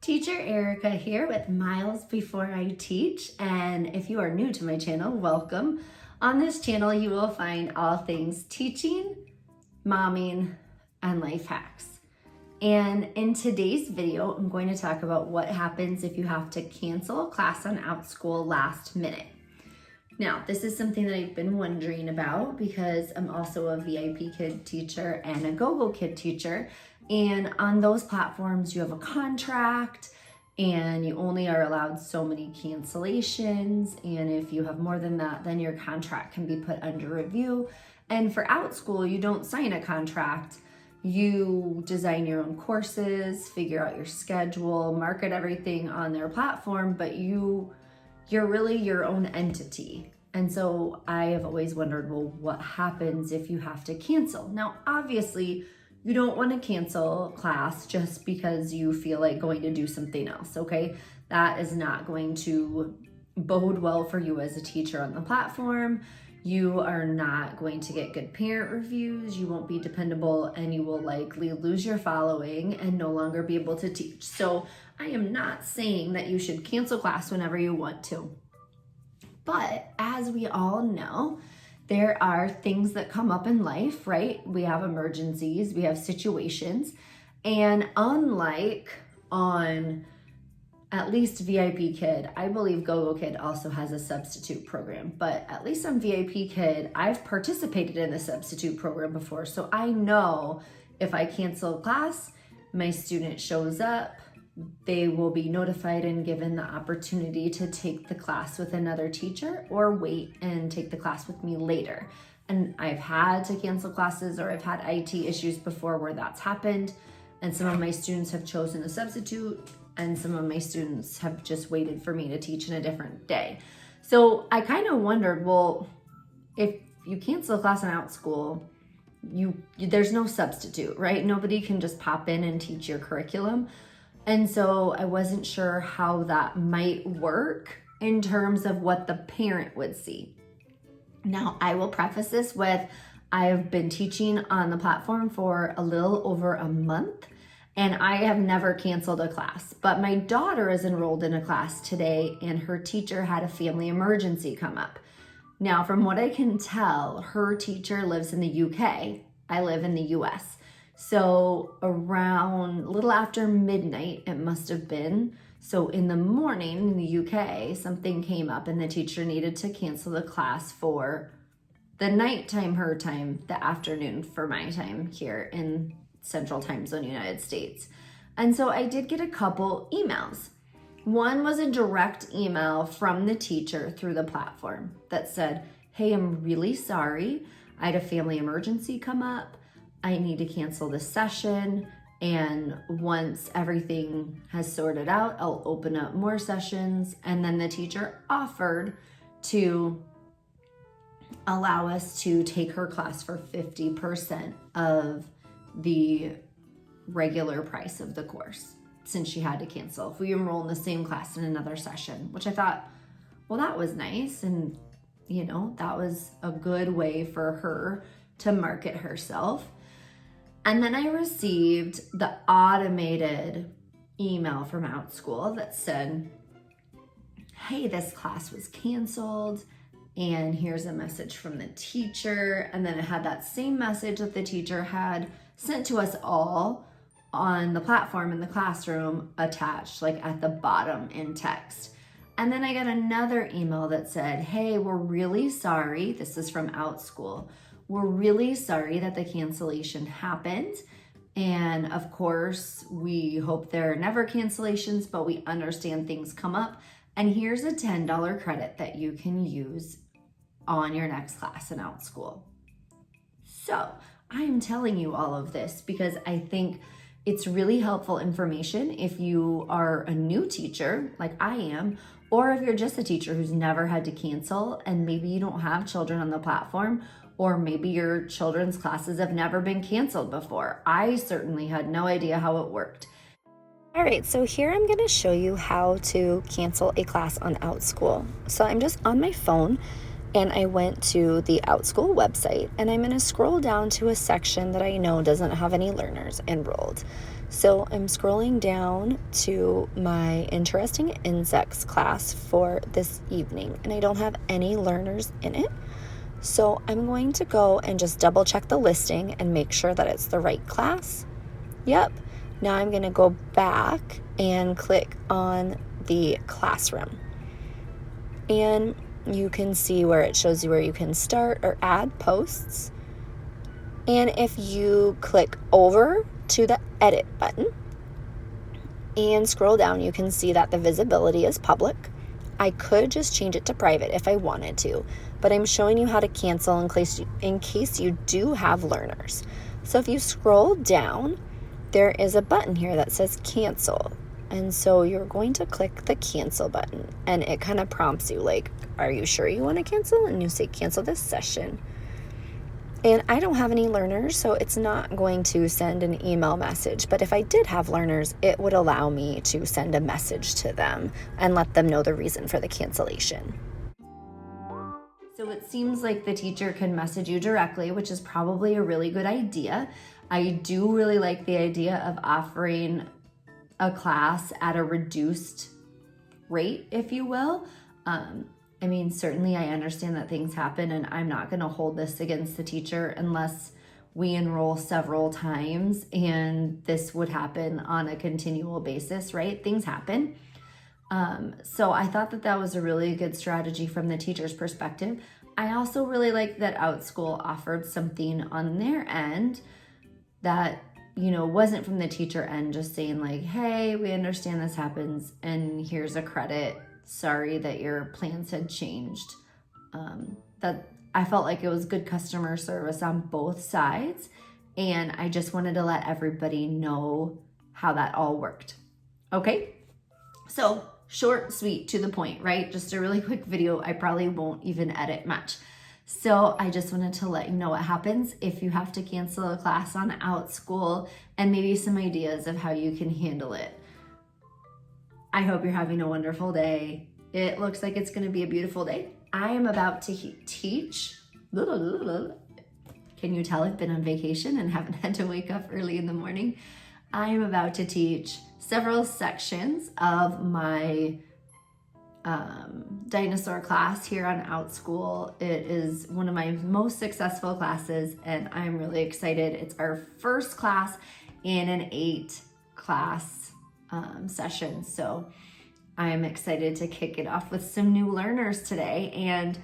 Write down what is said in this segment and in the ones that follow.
Teacher Erica here with Miles Before I Teach, and if you are new to my channel, welcome. On this channel you will find all things teaching, momming, and life hacks. And in today's video, I'm going to talk about what happens if you have to cancel a class on Outschool last minute. Now, this is something that I've been wondering about because I'm also a VIP Kid teacher and a Go-Go Kid teacher. And on those platforms, you have a contract and you only are allowed so many cancellations. And if you have more than that, then your contract can be put under review. And for Outschool, you don't sign a contract. You design your own courses, figure out your schedule, market everything on their platform, but you're really your own entity. And so I have always wondered, well, what happens if you have to cancel? Now, obviously, you don't want to cancel class just because you feel like going to do something else, okay? That is not going to bode well for you as a teacher on the platform. You are not going to get good parent reviews, you won't be dependable, and you will likely lose your following and no longer be able to teach. So I am not saying that you should cancel class whenever you want to. But as we all know, there are things that come up in life, right? We have emergencies, we have situations, and unlike on at least VIP Kid, I believe Go-Go Kid also has a substitute program, but at least on VIP Kid, I've participated in the substitute program before, so I know if I cancel class, my student shows up, they will be notified and given the opportunity to take the class with another teacher or wait and take the class with me later. And I've had to cancel classes or I've had IT issues before where that's happened. And some of my students have chosen a substitute and some of my students have just waited for me to teach in a different day. So I kind of wondered, well, if you cancel a class on Outschool, there's no substitute, right? Nobody can just pop in and teach your curriculum. And so I wasn't sure how that might work in terms of what the parent would see. Now, I will preface this with, I've been teaching on the platform for a little over a month, and I have never canceled a class. But my daughter is enrolled in a class today, and her teacher had a family emergency come up. Now, from what I can tell, her teacher lives in the UK. I live in the US. So around a little after midnight, it must have been. So in the morning in the UK, something came up and the teacher needed to cancel the class for the nighttime, her time, the afternoon for my time here in Central Time Zone, United States. And so I did get a couple emails. One was a direct email from the teacher through the platform that said, hey, I'm really sorry. I had a family emergency come up. I need to cancel this session, and once everything has sorted out, I'll open up more sessions. And then the teacher offered to allow us to take her class for 50% of the regular price of the course since she had to cancel if we enroll in the same class in another session, which I thought, well, that was nice. And, that was a good way for her to market herself. And then I received the automated email from Outschool that said, hey, this class was canceled, and here's a message from the teacher. And then it had that same message that the teacher had sent to us all on the platform in the classroom attached, like at the bottom in text. And then I got another email that said, hey, we're really sorry. This is from Outschool. We're really sorry that the cancellation happened. And of course, we hope there are never cancellations, but we understand things come up. And here's a $10 credit that you can use on your next class in Outschool. So I am telling you all of this because I think it's really helpful information if you are a new teacher like I am, or if you're just a teacher who's never had to cancel and maybe you don't have children on the platform, or maybe your children's classes have never been canceled before. I certainly had no idea how it worked. All right, so here I'm going to show you how to cancel a class on Outschool. So I'm just on my phone and I went to the Outschool website and I'm going to scroll down to a section that I know doesn't have any learners enrolled. So I'm scrolling down to my interesting insects class for this evening, and I don't have any learners in it. So I'm going to go and just double check the listing and make sure that it's the right class. Yep. Now I'm going to go back and click on the classroom. And you can see where it shows you where you can start or add posts. And if you click over to the edit button and scroll down, you can see that the visibility is public. I could just change it to private if I wanted to, but I'm showing you how to cancel in case you do have learners. So if you scroll down, there is a button here that says cancel. And so you're going to click the cancel button, and it kind of prompts you like, are you sure you want to cancel? And you say cancel this session. And I don't have any learners, so it's not going to send an email message. But if I did have learners, it would allow me to send a message to them and let them know the reason for the cancellation. So it seems like the teacher can message you directly, which is probably a really good idea. I do really like the idea of offering a class at a reduced rate, if you will. I mean, certainly I understand that things happen, and I'm not going to hold this against the teacher unless we enroll several times, and this would happen on a continual basis, right? Things happen. So I thought that was a really good strategy from the teacher's perspective. I also really like that Outschool offered something on their end that, wasn't from the teacher end, just saying like, hey, we understand this happens and here's a credit. Sorry that your plans had changed. That I felt like it was good customer service on both sides. And I just wanted to let everybody know how that all worked. Okay. So short, sweet, to the point, right? Just a really quick video. I probably won't even edit much. So I just wanted to let you know what happens if you have to cancel a class on Outschool, and maybe some ideas of how you can handle it. I hope you're having a wonderful day. It looks like it's going to be a beautiful day. I am about to teach. Can you tell I've been on vacation and haven't had to wake up early in the morning? I am about to teach several sections of my dinosaur class here on Outschool. It is one of my most successful classes, and I'm really excited. It's our first class in an 8-class session. So I'm excited to kick it off with some new learners today. And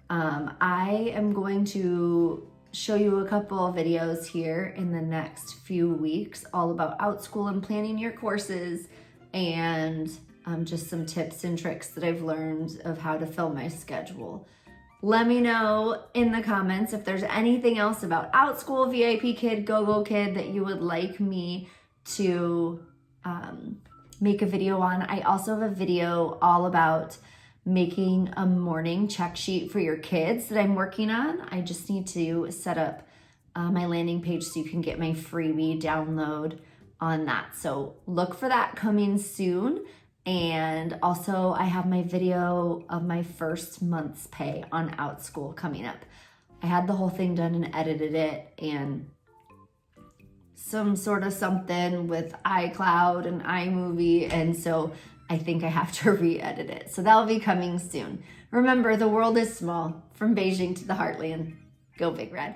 I am going to show you a couple of videos here in the next few weeks all about Outschool and planning your courses, and just some tips and tricks that I've learned of how to fill my schedule. Let me know in the comments if there's anything else about Outschool, VIP Kid, Go Kid that you would like me to make a video on. I also have a video all about making a morning check sheet for your kids that I'm working on. I just need to set up my landing page so you can get my freebie download on that. So look for that coming soon. And also I have my video of my first month's pay on Outschool coming up. I had the whole thing done and edited it, and some sort of something with iCloud and iMovie, and so I think I have to re-edit it. So that'll be coming soon. Remember, the world is small. From Beijing to the heartland. Go Big Red.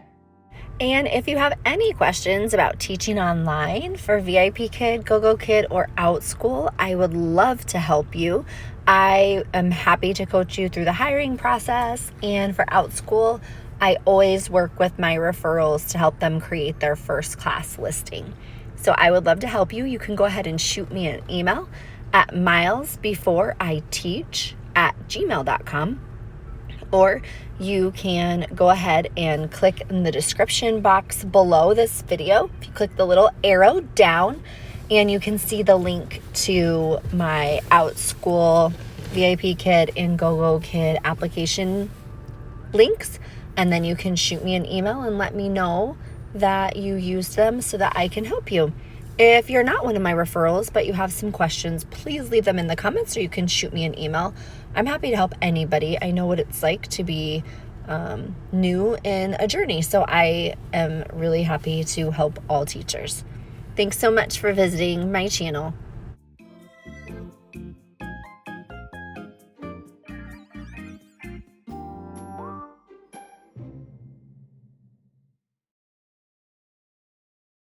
And if you have any questions about teaching online for VIP Kid, Go Kid, or Outschool, I would love to help you. I am happy to coach you through the hiring process. And for Outschool, I always work with my referrals to help them create their first class listing. So I would love to help you. You can go ahead and shoot me an email at milesbeforeiteach@gmail.com. Or you can go ahead and click in the description box below this video. If you click the little arrow down, and you can see the link to my Outschool, VIP Kid, and Go Kid application links. And then you can shoot me an email and let me know that you used them so that I can help you. If you're not one of my referrals, but you have some questions, please leave them in the comments, or you can shoot me an email. I'm happy to help anybody. I know what it's like to be new in a journey, so I am really happy to help all teachers. Thanks so much for visiting my channel.